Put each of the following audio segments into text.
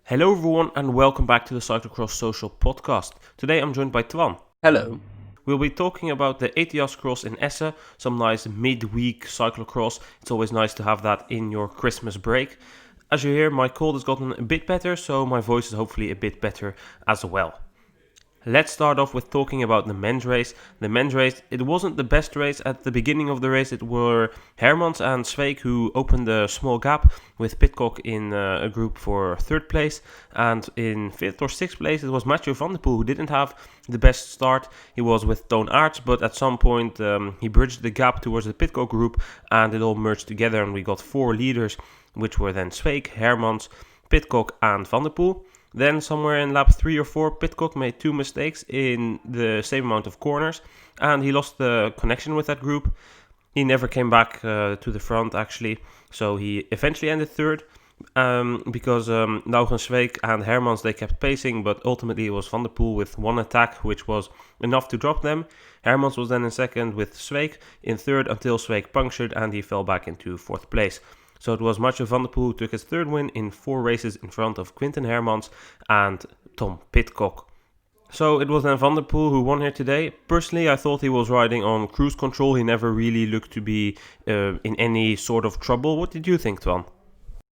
Hello everyone and welcome back to the Cyclocross Social podcast. Today I'm joined by Twan. Hello. We'll be talking about the Ethias cross in Essen, some nice midweek cyclocross. It's always nice to have that in your Christmas break. As you hear, my cold has gotten a bit better, so my voice is hopefully a bit better as well. Let's start off with talking about the men's race. The men's race, it wasn't the best race. At the beginning of the race, it were Hermans and Zweek who opened a small gap with Pidcock in a group for third place. And in fifth or sixth place, it was Mathieu van der Poel who didn't have the best start. He was with Toon, but at some point he bridged the gap towards the Pidcock group and it all merged together and we got four leaders, which were then Zweek, Hermans, Pidcock and van der Poel. Then somewhere in lap 3 or 4, Pidcock made two mistakes in the same amount of corners and he lost the connection with that group. He never came back to the front actually, so he eventually ended third because Laurens Zweek and Hermans, they kept pacing, but ultimately it was Van der Poel with one attack which was enough to drop them. Hermans was then in second with Zweek in third until Zweek punctured and he fell back into fourth place. So it was Mathieu van der Poel who took his third win in 4 races in front of Quinten Hermans and Tom Pidcock. So it was then Van der Poel who won here today. Personally, I thought he was riding on cruise control. He never really looked to be in any sort of trouble. What did you think, Twan?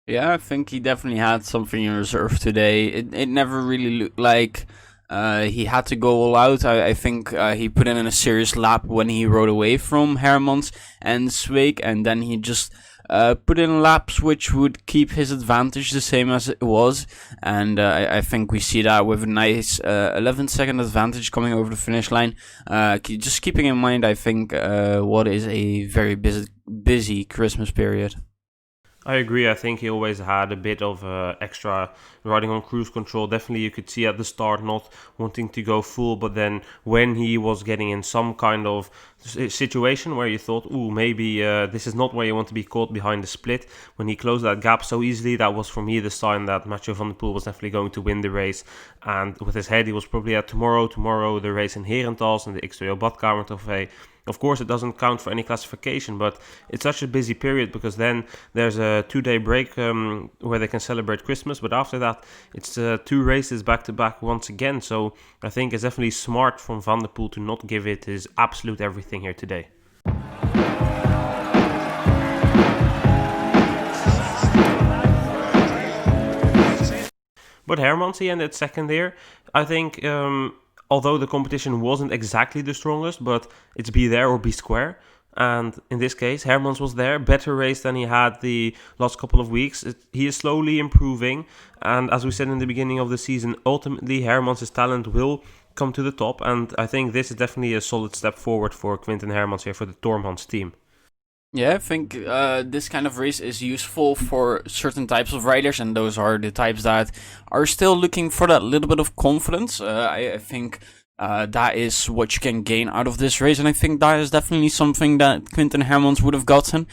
Yeah, I think he definitely had something in reserve today. It never really looked like he had to go all out. I think he put in a serious lap when he rode away from Hermans and Zweek, and then he just put in laps which would keep his advantage the same as it was. And I think we see that with a nice 11-second advantage coming over the finish line. Just keeping in mind, I think, what is a very busy Christmas period. I agree. I think he always had a bit of extra riding on cruise control. Definitely you could see at the start not wanting to go full, but then when he was getting in some kind of situation where you thought, ooh, maybe this is not where you want to be caught behind the split, when he closed that gap so easily, that was for me the sign that Mathieu van der Poel was definitely going to win the race. And with his head, he was probably at tomorrow the race in Herentals and the X2O Trofee. Of course, it doesn't count for any classification, but it's such a busy period because then there's a 2-day break where they can celebrate Christmas. But after that, it's 2 races back to back once again. So I think it's definitely smart from Van der Poel to not give it his absolute everything here today. But Hermans, he ended second here. I think although the competition wasn't exactly the strongest, but it's be there or be square. And in this case, Hermans was there, better race than he had the last couple of weeks. He is slowly improving. And as we said in the beginning of the season, ultimately Hermans' talent will come to the top. And I think this is definitely a solid step forward for Quinten Hermans here for the Tormans team. Yeah, I think this kind of race is useful for certain types of riders, and those are the types that are still looking for that little bit of confidence. I think that is what you can gain out of this race, and I think that is definitely something that Quinten Hermans would have gotten.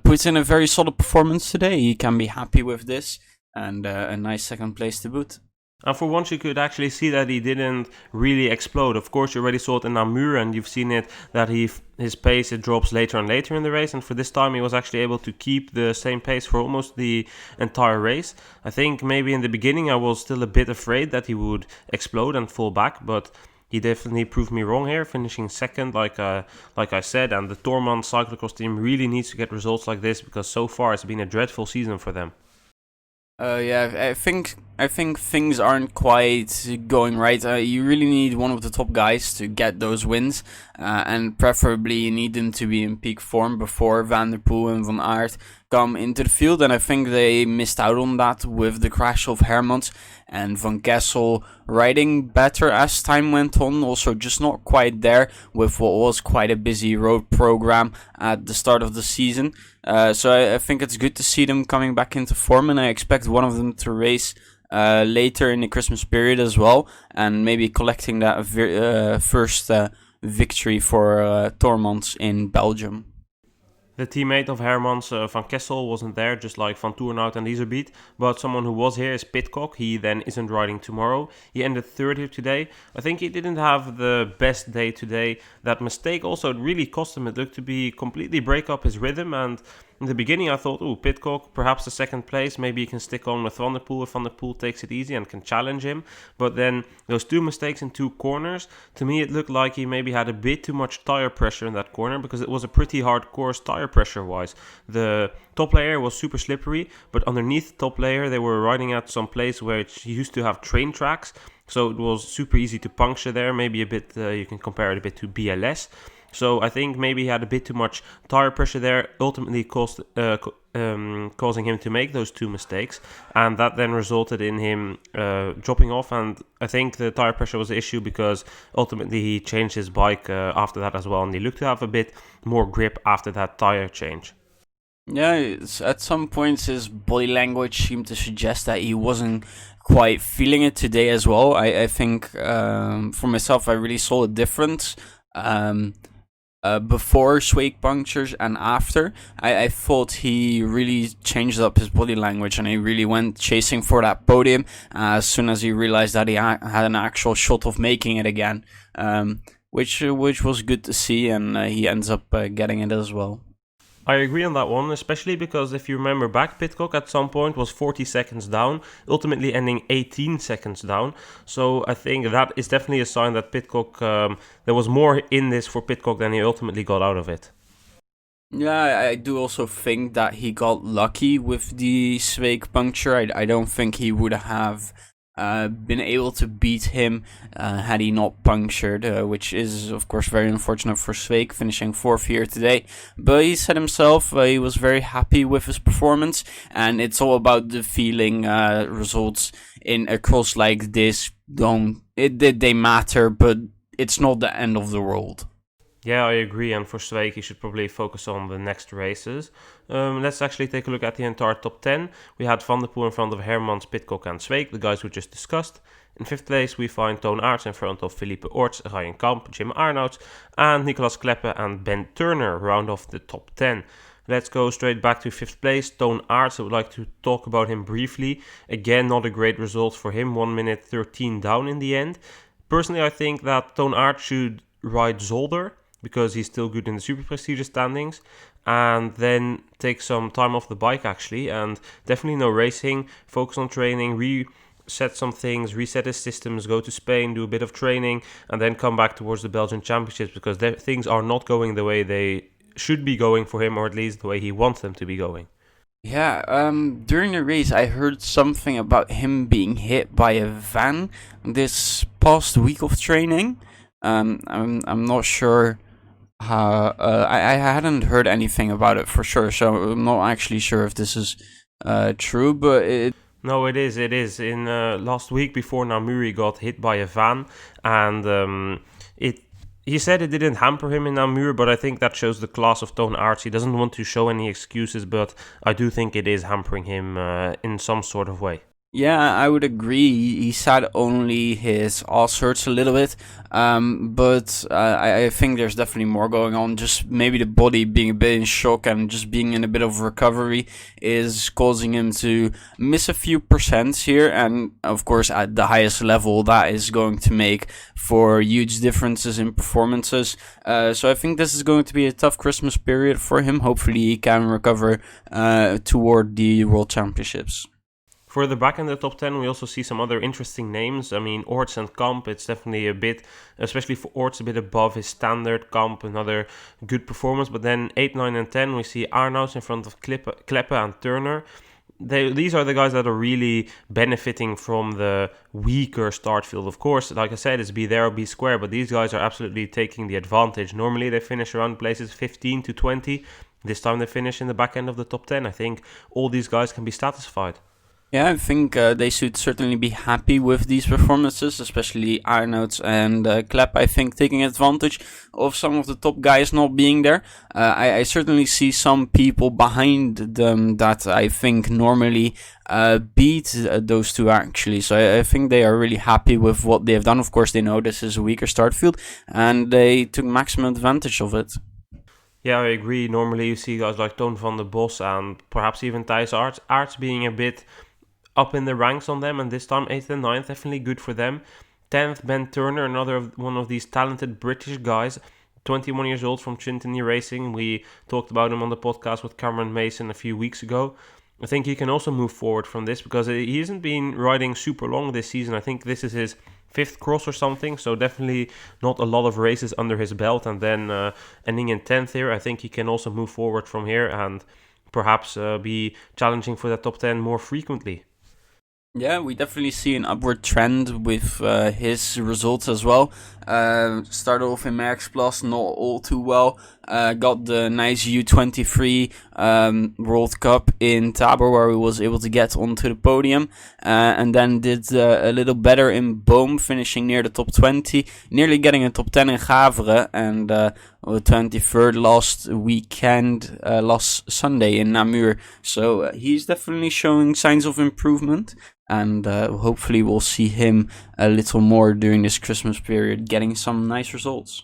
Puts in a very solid performance today. He can be happy with this, and a nice second place to boot. And for once you could actually see that he didn't really explode. Of course, you already saw it in Namur and you've seen it that his pace, it drops later and later in the race. And for this time, he was actually able to keep the same pace for almost the entire race. I think maybe in the beginning I was still a bit afraid that he would explode and fall back, but he definitely proved me wrong here, finishing second, like I said. And the Tormans cyclocross team really needs to get results like this because so far it's been a dreadful season for them. Yeah, I think things aren't quite going right. You really need one of the top guys to get those wins, and preferably you need them to be in peak form before Van der Poel and Van Aert come into the field. And I think they missed out on that with the crash of Hermans and Van Kessel riding better as time went on. Also, just not quite there with what was quite a busy road program at the start of the season. So I think it's good to see them coming back into form, and I expect one of them to race later in the Christmas period as well, and maybe collecting that first victory for Tormans in Belgium. The teammate of Hermans, Van Kessel, wasn't there, just like Van Toornout and Iserbiet. But someone who was here is Pidcock. He then isn't riding tomorrow. He ended third here today. I think he didn't have the best day today. That mistake also really cost him. It looked to be completely break up his rhythm. And In the beginning I thought, Pidcock, perhaps a second place, maybe he can stick on with Van der Poel if Van der Poel takes it easy and can challenge him. But then those 2 mistakes in 2 corners, to me it looked like he maybe had a bit too much tire pressure in that corner, because it was a pretty hard course tire pressure wise. The top layer was super slippery, but underneath the top layer they were riding at some place where it used to have train tracks, so it was super easy to puncture there. Maybe a bit, you can compare it a bit to BLS. So I think maybe he had a bit too much tire pressure there, ultimately causing him to make those 2 mistakes, and that then resulted in him dropping off. And I think the tire pressure was the issue, because ultimately he changed his bike after that as well, and he looked to have a bit more grip after that tire change. Yeah, at some points his body language seemed to suggest that he wasn't quite feeling it today as well. I think for myself, I really saw a difference before Swake punctures and after. I thought he really changed up his body language, and he really went chasing for that podium as soon as he realized that he had an actual shot of making it again, which was good to see, and he ends up getting it as well. I agree on that one, especially because if you remember back, Pidcock at some point was 40 seconds down, ultimately ending 18 seconds down. So I think that is definitely a sign that Pidcock, there was more in this for Pidcock than he ultimately got out of it. Yeah, I do also think that he got lucky with the Swake puncture. I don't think he would have been able to beat him had he not punctured, which is of course very unfortunate for Swake, finishing 4th here today. But he said himself he was very happy with his performance, and it's all about the feeling. Results in a cross like this they matter, but it's not the end of the world. Yeah, I agree, and for Swake he should probably focus on the next races. Let's actually take a look at the entire top 10. We had Van der Poel in front of Hermans, Pidcock and Swake, the guys we just discussed. In 5th place we find Toon Aerts in front of Philippe Orts, Ryan Kamp, Jim Arnouts, and Nicolas Cleppe and Ben Turner round off the top 10. Let's go straight back to 5th place, Toon Aerts. I would like to talk about him briefly. Again, not a great result for him, 1 minute 13 down in the end. Personally, I think that Toon Aerts should ride Zolder, because he's still good in the super prestigious standings, and then take some time off the bike actually, and definitely no racing, focus on training, reset some things, reset his systems, go to Spain, do a bit of training, and then come back towards the Belgian Championships, because things are not going the way they should be going for him, or at least the way he wants them to be going. Yeah, during the race I heard something about him being hit by a van this past week of training. I'm not sure. I hadn't heard anything about it for sure, so I'm not actually sure if this is true, but No, it is. In last week before Namur, he got hit by a van, and he said it didn't hamper him in Namur, but I think that shows the class of Toon Aerts. He doesn't want to show any excuses, but I do think it is hampering him in some sort of way. Yeah, I would agree. He said only his ass hurts a little bit, but I think there's definitely more going on. Just maybe the body being a bit in shock and just being in a bit of recovery is causing him to miss a few percents here. And of course, at the highest level, that is going to make for huge differences in performances. So I think this is going to be a tough Christmas period for him. Hopefully, he can recover toward the World Championships. Further back in the top 10, we also see some other interesting names. I mean, Orts and Kamp, it's definitely a bit, especially for Orts, a bit above his standard. Kamp, another good performance. But then 8, 9 and 10, we see Arnouts in front of Cleppe and Turner. These are the guys that are really benefiting from the weaker start field. Of course, like I said, it's be there or be square, but these guys are absolutely taking the advantage. Normally, they finish around places 15 to 20. This time, they finish in the back end of the top 10. I think all these guys can be satisfied. Yeah, I think they should certainly be happy with these performances, especially Arnouts and Cleppe, I think, taking advantage of some of the top guys not being there. I certainly see some people behind them that I think normally beat those two actually. So I think they are really happy with what they have done. Of course, they know this is a weaker start field, and they took maximum advantage of it. Yeah, I agree. Normally you see guys like Toon van der Bos and perhaps even Thijs Aerts being a bit up in the ranks on them, and this time 8th and 9th, definitely good for them. 10th, Ben Turner, another one of these talented British guys. 21 years old from Quinten Racing. We talked about him on the podcast with Cameron Mason a few weeks ago. I think he can also move forward from this because he hasn't been riding super long this season. I think this is his 5th cross or something, so definitely not a lot of races under his belt. And then ending in 10th here, I think he can also move forward from here and perhaps be challenging for the top 10 more frequently. Yeah, we definitely see an upward trend with his results as well. Started off in Max Plus, not all too well. Got the nice U23 World Cup in Tabor, where he was able to get onto the podium. And then did a little better in Boom, finishing near the top 20. Nearly getting a top 10 in Gavre. And 23rd last Sunday in Namur. So he's definitely showing signs of improvement. And hopefully we'll see him a little more during this Christmas period, getting some nice results.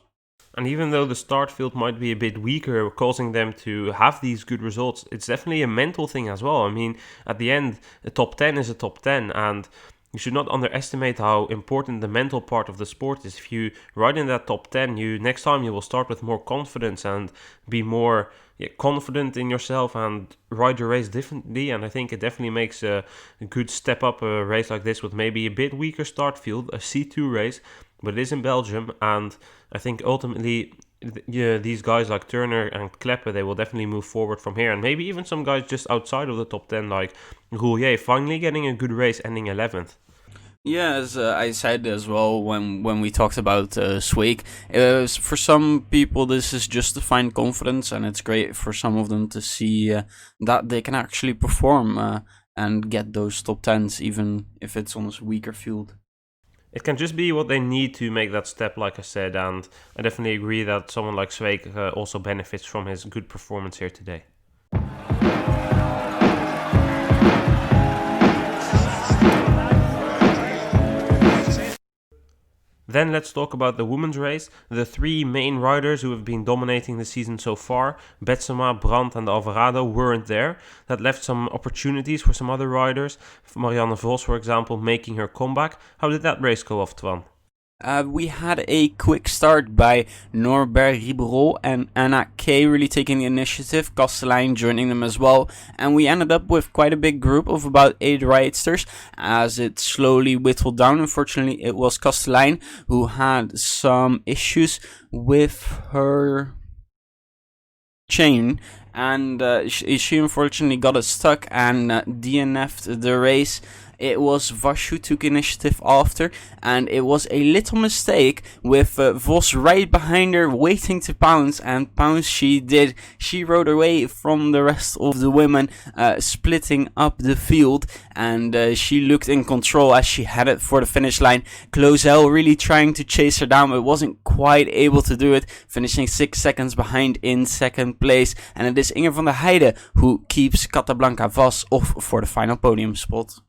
And even though the start field might be a bit weaker, causing them to have these good results, it's definitely a mental thing as well. I mean, at the end, a top 10 is a top 10, and you should not underestimate how important the mental part of the sport is. If you ride in that top 10, next time you will start with more confidence and be more confident in yourself and ride your race differently. And I think it definitely makes a good step up a race like this with maybe a bit weaker start field, a C2 race, but it is in Belgium. And I think ultimately these guys like Turner and Cleppe, they will definitely move forward from here. And maybe even some guys just outside of the top 10 like Roulier finally getting a good race ending 11th. Yeah, as I said as well when we talked about Swake, for some people this is just to find confidence, and it's great for some of them to see that they can actually perform and get those top 10s, even if it's on a weaker field. It can just be what they need to make that step, like I said, and I definitely agree that someone like Swake also benefits from his good performance here today. Then let's talk about the women's race. The 3 main riders who have been dominating the season so far, Betsema, Brandt and Alvarado, weren't there. That left some opportunities for some other riders. Marriane Vos, for example, making her comeback. How did that race go off, Twan? We had a quick start by Norbert Ribeiro and Anna Kay really taking the initiative, Kastelein joining them as well, and we ended up with quite a big group of about 8 riders as it slowly whittled down. Unfortunately, it was Kastelein who had some issues with her chain, and she unfortunately got it stuck and DNF'd the race. It was Vos who took initiative after, and it was a little mistake with Vos right behind her waiting to pounce, and pounce she did. She rode away from the rest of the women, splitting up the field, and she looked in control as she headed for the finish line. Clauzel really trying to chase her down, but wasn't quite able to do it, finishing 6 seconds behind in 2nd place, and it is Inge van der Heide who keeps Catablanca Vos off for the final podium spot.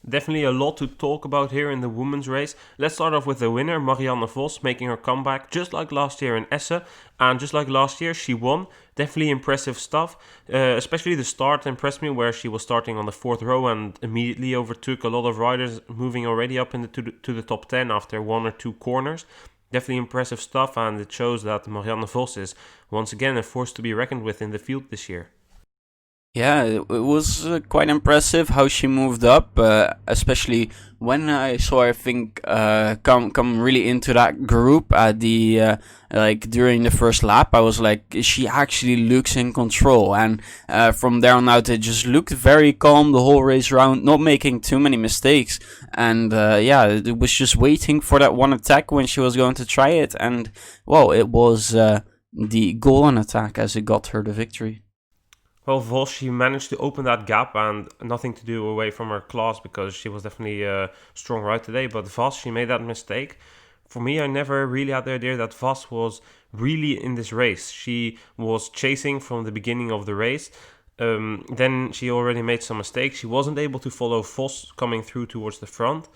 Definitely a lot to talk about here in the women's race. Let's start off with the winner, Marriane Vos, making her comeback just like last year in Essen. And just like last year, she won. Definitely impressive stuff. Especially the start impressed me, where she was starting on the 4th row and immediately overtook a lot of riders, moving already up to the top 10 after 1 or 2 corners. Definitely impressive stuff, and it shows that Marriane Vos is once again a force to be reckoned with in the field this year. Yeah, it was quite impressive how she moved up, especially when I saw her, I think, come really into that group at the during the first lap. I was like, she actually looks in control, and from there on out, it just looked very calm the whole race round, not making too many mistakes, and it was just waiting for that one attack when she was going to try it, and well, it was the golden attack as it got her the victory. Well, Vos, she managed to open that gap, and nothing to do away from her class because she was definitely a strong ride today. But Vos, she made that mistake. For me, I never really had the idea that Vos was really in this race. She was chasing from the beginning of the race. Then she already made some mistakes. She wasn't able to follow Vos coming through towards the front.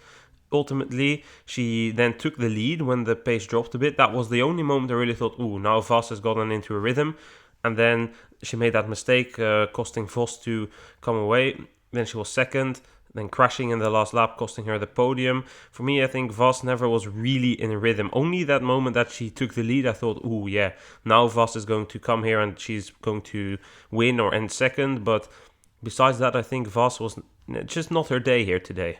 Ultimately, she then took the lead when the pace dropped a bit. That was the only moment I really thought, ooh, now Vos has gotten into a rhythm. And then she made that mistake, costing Vos to come away. Then she was second. then crashing in the last lap, costing her the podium. For me, I think Vos never was really in rhythm. Only that moment that she took the lead, I thought, ooh, yeah, now Vos is going to come here and she's going to win or end second. But besides that, I think Vos was just not her day here today.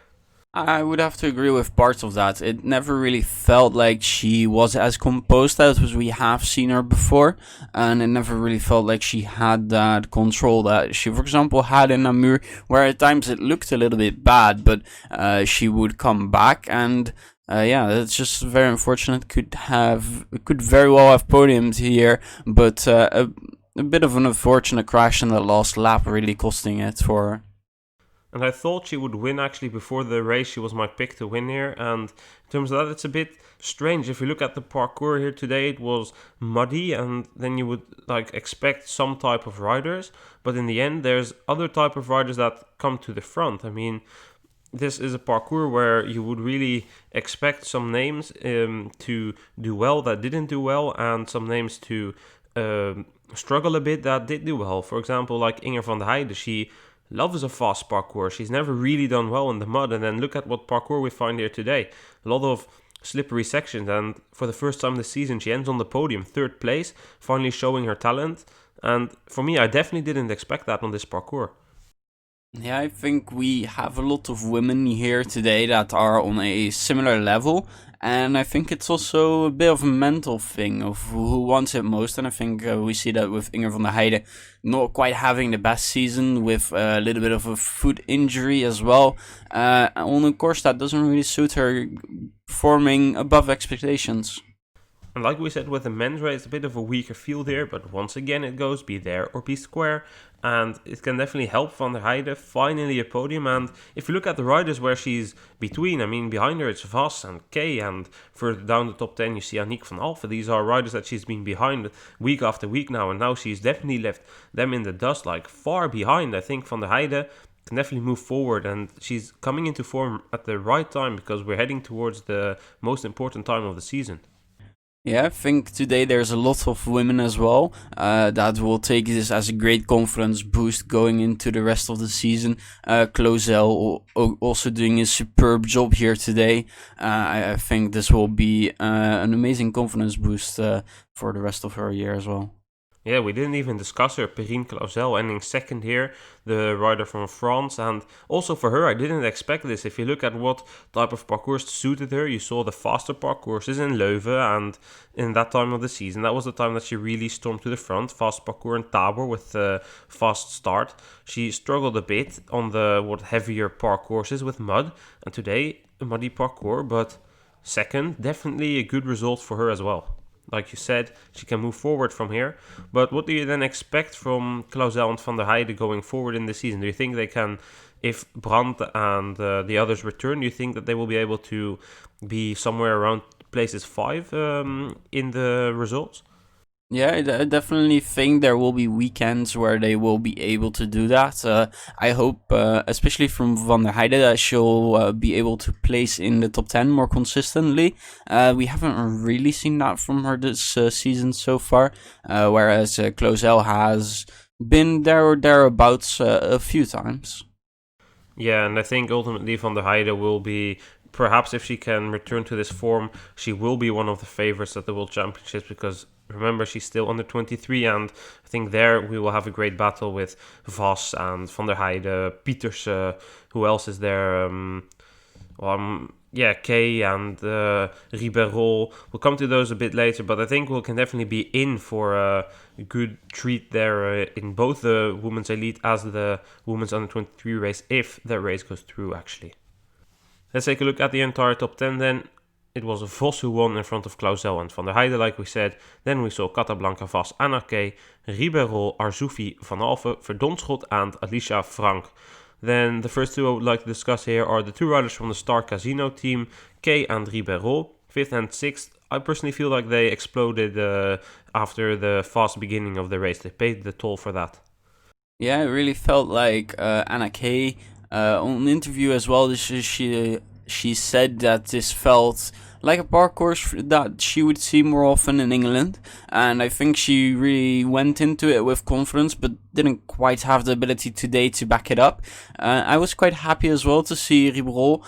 I would have to agree with parts of that. It never really felt like she was as composed as we have seen her before, and it never really felt like she had that control that she, for example, had in Namur, where at times it looked a little bit bad, but she would come back, and yeah, it's just very unfortunate. Could very well have podiumed here, but a bit of an unfortunate crash in the last lap, really costing it for her. And I thought she would win actually before the race. She was my pick to win here. And in terms of that, it's a bit strange. If you look at the parkour here today, it was muddy, and then you would expect some type of riders. But in the end, there's other type of riders that come to the front. I mean, this is a parkour where you would really expect some names to do well that didn't do well, and some names to struggle a bit that did do well. For example, like Inger van der Heijden, she loves a fast parkour. She's never really done well in the mud, and then look at what parkour we find here today. A lot of slippery sections, and for the first time this season she ends on the podium, 3rd place, finally showing her talent. And for me, I definitely didn't expect that on this parkour. Yeah, I think we have a lot of women here today that are on a similar level, and I think it's also a bit of a mental thing of who wants it most, and I think we see that with Inger van der Heijden not quite having the best season, with a little bit of a foot injury as well, and of course that doesn't really suit her performing above expectations. And like we said with the men's race, a bit of a weaker field here, but once again it goes be there or be square, and it can definitely help Van der Heijden, finally a podium. And if you look at the riders where she's between, I mean, behind her it's Vos and Kay, and further down the top 10 you see Aniek van Alphen. These are riders that she's been behind week after week now, and now she's definitely left them in the dust, far behind. I think Van der Heijden can definitely move forward, and she's coming into form at the right time, because we're heading towards the most important time of the season. Yeah, I think today there's a lot of women as well that will take this as a great confidence boost going into the rest of the season. Clauzel also doing a superb job here today. I think this will be an amazing confidence boost for the rest of her year as well. Yeah, we didn't even discuss her, Perrine Clauzel, ending 2nd here, the rider from France. And also for her, I didn't expect this. If you look at what type of parcours suited her, you saw the faster parcourses in Leuven, and in that time of the season, that was the time that she really stormed to the front. Fast parcours in Tabor with the fast start. She struggled a bit on the heavier parcourses with mud, and today a muddy parcours, but 2nd, definitely a good result for her as well. Like you said, she can move forward from here. But what do you then expect from Clauzel and Van der Heijden going forward in the season? Do you think they can, if Brandt and the others return, do you think that they will be able to be somewhere around places 5 in the results? Yeah, I definitely think there will be weekends where they will be able to do that. I hope, especially from Van der Heijden, that she'll be able to place in the top 10 more consistently. We haven't really seen that from her this season so far, whereas Clauzel has been there or thereabouts a few times. Yeah, and I think ultimately Van der Heijden will be, perhaps if she can return to this form, she will be one of the favorites at the World Championships, because remember, she's still under 23, and I think there we will have a great battle with Vos and Van der Heijden, Pieters, who else is there? Kay and Ribeiro. We'll come to those a bit later, but I think we can definitely be in for a good treat there in both the Women's Elite as the Women's Under 23 race, if that race goes through, actually. Let's take a look at the entire top 10 then. It was Vos who won in front of Clauzel and Van der Heijden, like we said. Then we saw Catablanca, Vos, Anna Kay, Ribeiro, Arzoufi, Van Alphen, Verdonschot and Alicia Frank. Then the first two I would like to discuss here are the two riders from the Star Casino team, Kay and Ribeiro, 5th and 6th. I personally feel like they exploded after the fast beginning of the race. They paid the toll for that. Yeah, it really felt like Anna Kay on the interview as well. She she said that this felt like a parcours that she would see more often in England, and I think she really went into it with confidence, but didn't quite have the ability today to back it up. I was quite happy as well to see Ribeiro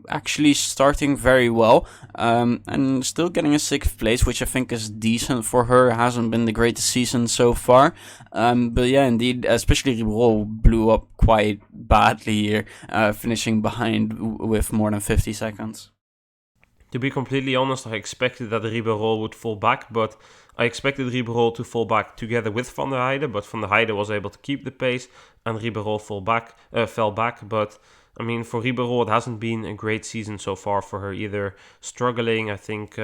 actually starting very well, and still getting a 6th place, which I think is decent for her. It hasn't been the greatest season so far, but yeah, indeed, especially Ribeiro blew up quite badly here, finishing behind with more than 50 seconds. To be completely honest, I expected that Ribeiro would fall back, but I expected Ribeiro to fall back together with Van der Heijden, but Van der Heijden was able to keep the pace, and Ribeiro fell back. But I mean, for Ribeiro, it hasn't been a great season so far for her either. Struggling, I think.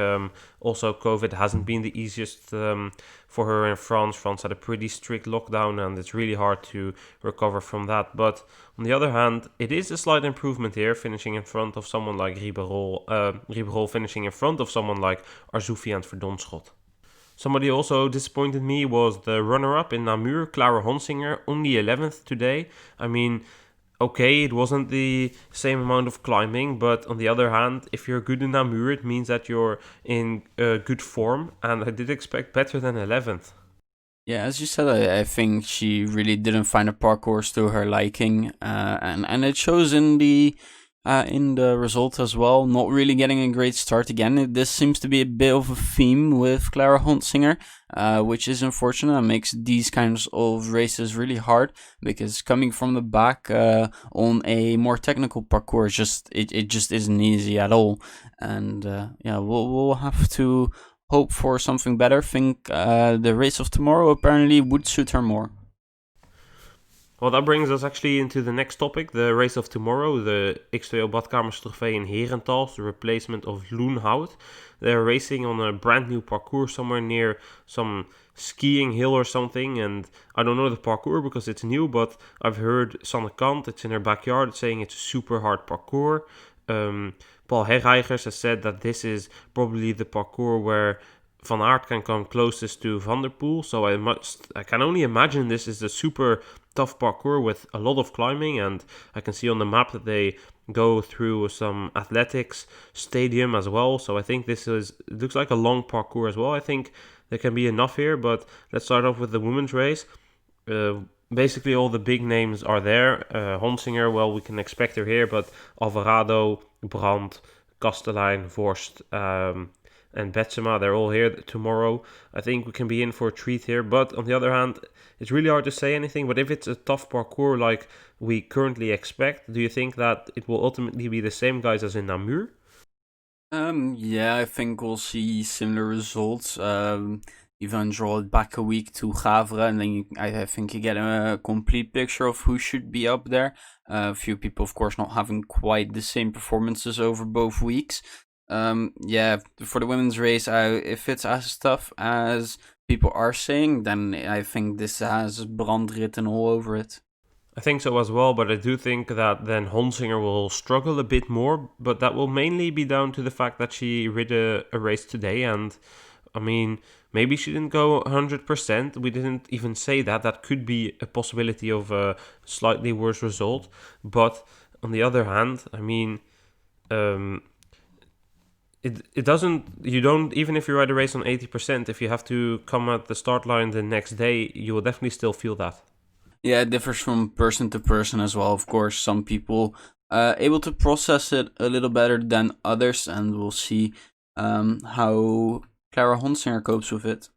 Also, COVID hasn't been the easiest for her in France. France had a pretty strict lockdown, and it's really hard to recover from that. But on the other hand, it is a slight improvement here, finishing in front of someone like Ribeiro. Ribeiro finishing in front of someone like Arzoufi and Verdonschot. Somebody also disappointed me was the runner-up in Namur, Clara Honsinger, only 11th today. I mean, okay, it wasn't the same amount of climbing, but on the other hand, if you're good in Namur, it means that you're in good form, and I did expect better than 11th. Yeah, as you said, I think she really didn't find a parcours to her liking, and it shows in the result as well. Not really getting a great start again. This seems to be a bit of a theme with Clara Honsinger, which is unfortunate and makes these kinds of races really hard, because coming from the back on a more technical parcours, it just isn't easy at all. And yeah, we'll have to hope for something better. Think the race of tomorrow apparently would suit her more. Well, that brings us actually into the next topic, the race of tomorrow, the X2O Badkamers Trofee in Herentals, the replacement of Loenhout. They're racing on a brand new parcours somewhere near some skiing hill or something, and I don't know the parcours because it's new, but I've heard Sanne Kant, it's in her backyard, saying it's a super hard parcours. Paul Herreigers has said that this is probably the parcours where Van Aert can come closest to Van der Poel, so I can only imagine this is a super tough parcours with a lot of climbing, and I can see on the map that they go through some athletics stadium as well, so I think it looks like a long parcours as well. I think there can be enough here, but let's start off with the women's race. Basically all the big names are there. Honsinger, well, we can expect her here, but Alvarado, Brandt, Kastelein, Vorst, and Betsema, they're all here tomorrow. I think we can be in for a treat here, but on the other hand, it's really hard to say anything. But if it's a tough parcours like we currently expect, do you think that it will ultimately be the same guys as in Namur? Yeah, I think we'll see similar results. Even draw it back a week to Gavre, and then I think you get a complete picture of who should be up there. A few people, of course, not having quite the same performances over both weeks. Yeah, for the women's race, if it's as tough as people are saying, then I think this has Brand written all over it. I think so as well, but I do think that then Honsinger will struggle a bit more, but that will mainly be down to the fact that she rid a race today, and I mean, maybe she didn't go 100%, we didn't even say that, that could be a possibility of a slightly worse result, but on the other hand, I mean, It doesn't, you don't, even if you ride a race on 80%, if you have to come at the start line the next day, you will definitely still feel that. Yeah, it differs from person to person as well. Of course, some people able to process it a little better than others, and we'll see how Clara Honsinger copes with it.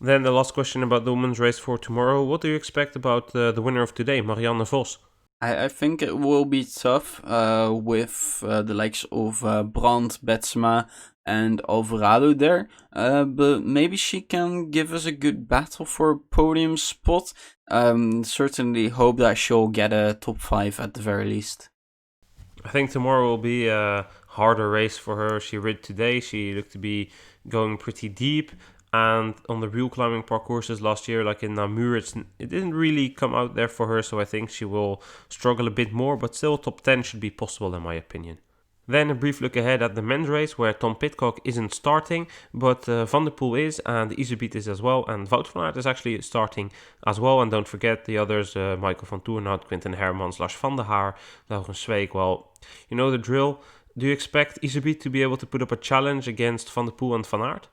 Then the last question about the women's race for tomorrow. What do you expect about the winner of today, Marriane Vos? I think it will be tough with the likes of Brandt, Betsema, and Alvarado there. But maybe she can give us a good battle for a podium spot. Certainly hope that she'll get a top 5 at the very least. I think tomorrow will be a harder race for her. She rid today. She looked to be going pretty deep. And on the real climbing parcourses last year, like in Namur, it didn't really come out there for her. So I think she will struggle a bit more. But still, top 10 should be possible in my opinion. Then a brief look ahead at the men's race where Tom Pidcock isn't starting, but Van der Poel is and Iserbyt is as well, and Wout van Aert is actually starting as well. And don't forget the others, Michael van Toornhout, Quinten, Hermans, Lars van der Haar, Laurens Zweek. Well, you know the drill. Do you expect Iserbyt to be able to put up a challenge against Van der Poel and Van Aert?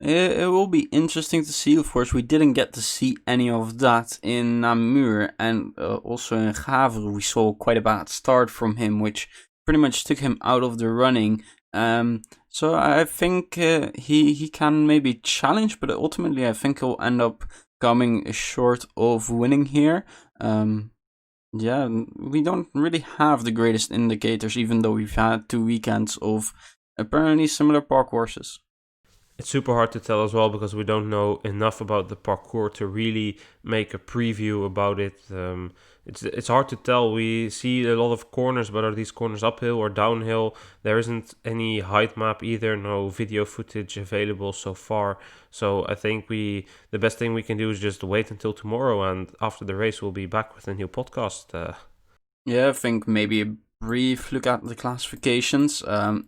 It will be interesting to see. Of course, we didn't get to see any of that in Namur, and also in Gavre we saw quite a bad start from him, which pretty much took him out of the running. So I think he can maybe challenge, but ultimately I think he'll end up coming short of winning here. Yeah, we don't really have the greatest indicators, even though we've had 2 weekends of apparently similar park courses. It's super hard to tell as well because we don't know enough about the parkour to really make a preview about it. It's hard to tell. We see a lot of corners, but are these corners uphill or downhill? There isn't any height map either, no video footage available so far. So I think the best thing we can do is just wait until tomorrow, and after the race we'll be back with a new podcast. Yeah, I think maybe a brief look at the classifications.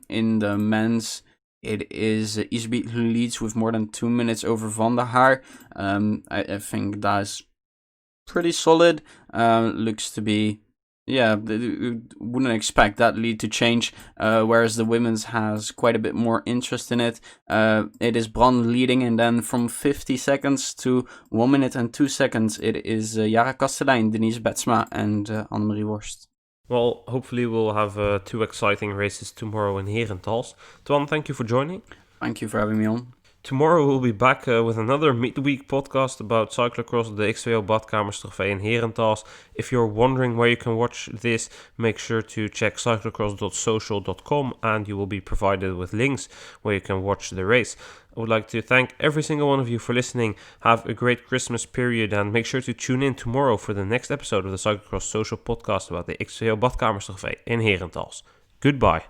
In the men's, it is Iserbyt who leads with more than 2 minutes over Van der Haar. I think that's pretty solid. Looks to be, wouldn't expect that lead to change. Whereas the women's has quite a bit more interest in it. It is Brand leading, and then from 50 seconds to 1 minute and 2 seconds, it is Jara Kastelein, Denise Betsma, and Annemarie Worst. Well, hopefully we'll have 2 exciting races tomorrow in Herentals. Twan, thank you for joining. Thank you for having me on. Tomorrow we'll be back with another midweek podcast about cyclocross, the X2O Badkamers Trofee in Herentals. If you're wondering where you can watch this, make sure to check cyclocross.social.com and you will be provided with links where you can watch the race. I would like to thank every single one of you for listening. Have a great Christmas period and make sure to tune in tomorrow for the next episode of the Cyclocross Social podcast about the X2O Badkamers Trofee in Herentals. Goodbye.